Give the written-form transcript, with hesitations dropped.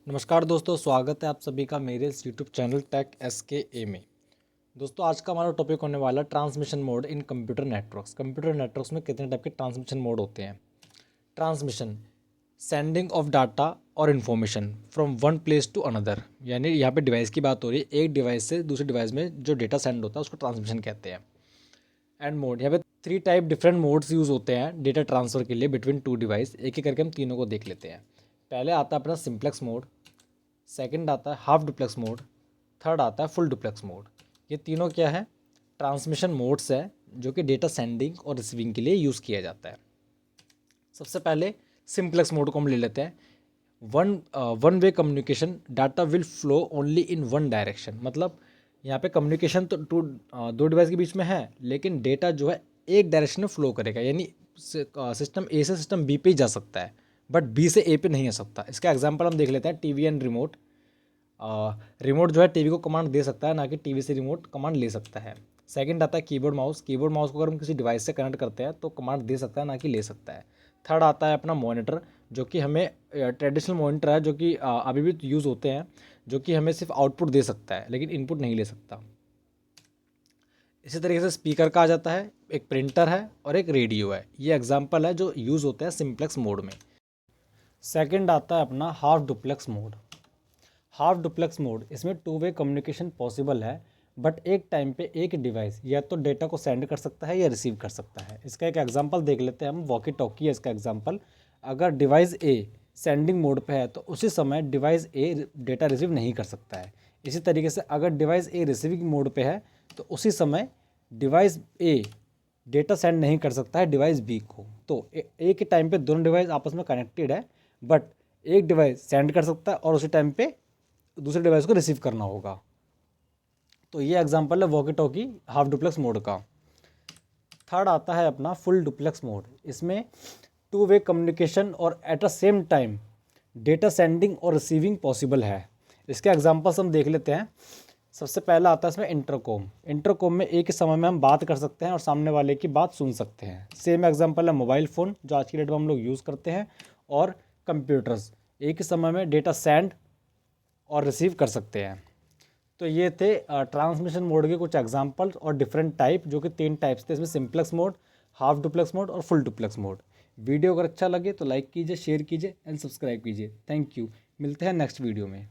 नमस्कार दोस्तों, स्वागत है आप सभी का मेरे इस यूट्यूब चैनल टेक SKA में। दोस्तों आज का हमारा टॉपिक होने वाला है transmission mode in computer networks. Computer networks में कितने टाइप के ट्रांसमिशन मोड होते हैं। ट्रांसमिशन, सेंडिंग ऑफ डाटा और information from one place to another, यानी यहाँ पे डिवाइस की बात हो रही है। एक डिवाइस से दूसरे डिवाइस में जो डेटा सेंड होता है उसको ट्रांसमिशन कहते हैं। एंड मोड, यहाँ पे 3 टाइप डिफरेंट मोड्स यूज़ होते हैं डेटा ट्रांसफ़र के लिए बिटवीन 2 डिवाइस। एक एक करके हम तीनों को देख लेते हैं। पहले आता है अपना सिंप्लेक्स मोड, सेकंड आता है हाफ डुप्लेक्स मोड, थर्ड आता है फुल डुप्लेक्स मोड। ये तीनों क्या है, ट्रांसमिशन मोड्स है जो कि डेटा सेंडिंग और रिसीविंग के लिए यूज़ किया जाता है। सबसे पहले सिंप्लेक्स मोड को हम ले लेते हैं। One way communication, data will flow only in one direction. मतलब यहाँ पे कम्युनिकेशन तो दो डिवाइस के बीच में है, लेकिन डेटा जो है एक डायरेक्शन में फ्लो करेगा, यानी सिस्टम ए से सिस्टम बी पे ही जा सकता है, बट बी से ए पे नहीं आ सकता। इसका एग्जांपल हम देख लेते हैं, टीवी एंड रिमोट। रिमोट जो है टीवी को कमांड दे सकता है, ना कि टीवी से रिमोट कमांड ले सकता है। सेकंड आता है कीबोर्ड माउस। कीबोर्ड माउस को अगर हम किसी डिवाइस से कनेक्ट करते हैं तो कमांड दे सकता है, ना कि ले सकता है। थर्ड आता है अपना मॉनिटर, जो कि हमें ट्रेडिशनल मॉनिटर है जो कि अभी भी यूज़ होते हैं, जो कि हमें सिर्फ आउटपुट दे सकता है लेकिन इनपुट नहीं ले सकता। इसी तरीके से स्पीकर का आ जाता है, एक प्रिंटर है और एक रेडियो है। ये एग्जाम्पल है जो यूज़ होते हैं सिंप्लेक्स मोड में। सेकंड आता है अपना half duplex mode. Half duplex mode, इसमें 2 वे कम्युनिकेशन पॉसिबल है, बट एक टाइम पे एक डिवाइस या तो डेटा को सेंड कर सकता है या रिसीव कर सकता है। इसका एक एग्जांपल देख लेते हैं हम, वॉकी टॉकी है इसका एग्जांपल। अगर डिवाइस ए सेंडिंग मोड पे है तो उसी समय डिवाइस ए डेटा रिसीव नहीं कर सकता है। इसी तरीके से अगर डिवाइस ए रिसीविंग मोड पे है तो उसी समय डिवाइस ए डेटा सेंड नहीं कर सकता है डिवाइस बी को। तो एक ही टाइम पे दोनों डिवाइस आपस में कनेक्टेड है, बट एक डिवाइस सेंड कर सकता है और उसी टाइम पे दूसरे डिवाइस को रिसीव करना होगा। तो ये एग्जांपल है walkie talkie half duplex mode का। थर्ड आता है अपना फुल डुप्लेक्स मोड। इसमें 2 वे कम्युनिकेशन और at a same time data sending और रिसीविंग पॉसिबल है। इसके एग्जांपल्स हम देख लेते हैं। सबसे पहला आता है इसमें इंटरकॉम। इंटरकॉम में एक ही समय में हम बात कर सकते हैं और सामने वाले की बात सुन सकते हैं। सेम एग्जांपल है मोबाइल फ़ोन, जो आज की डेट में हम लोग यूज़ करते हैं, और कंप्यूटर्स एक ही समय में डेटा सेंड और रिसीव कर सकते हैं। तो ये थे ट्रांसमिशन मोड के कुछ एग्जांपल्स और डिफरेंट टाइप, जो कि 3 टाइप्स थे इसमें, simplex mode, half duplex mode और फुल डुप्लेक्स मोड। वीडियो अगर अच्छा लगे तो लाइक कीजिए, शेयर कीजिए एंड सब्सक्राइब कीजिए। Thank you. मिलते हैं नेक्स्ट वीडियो में।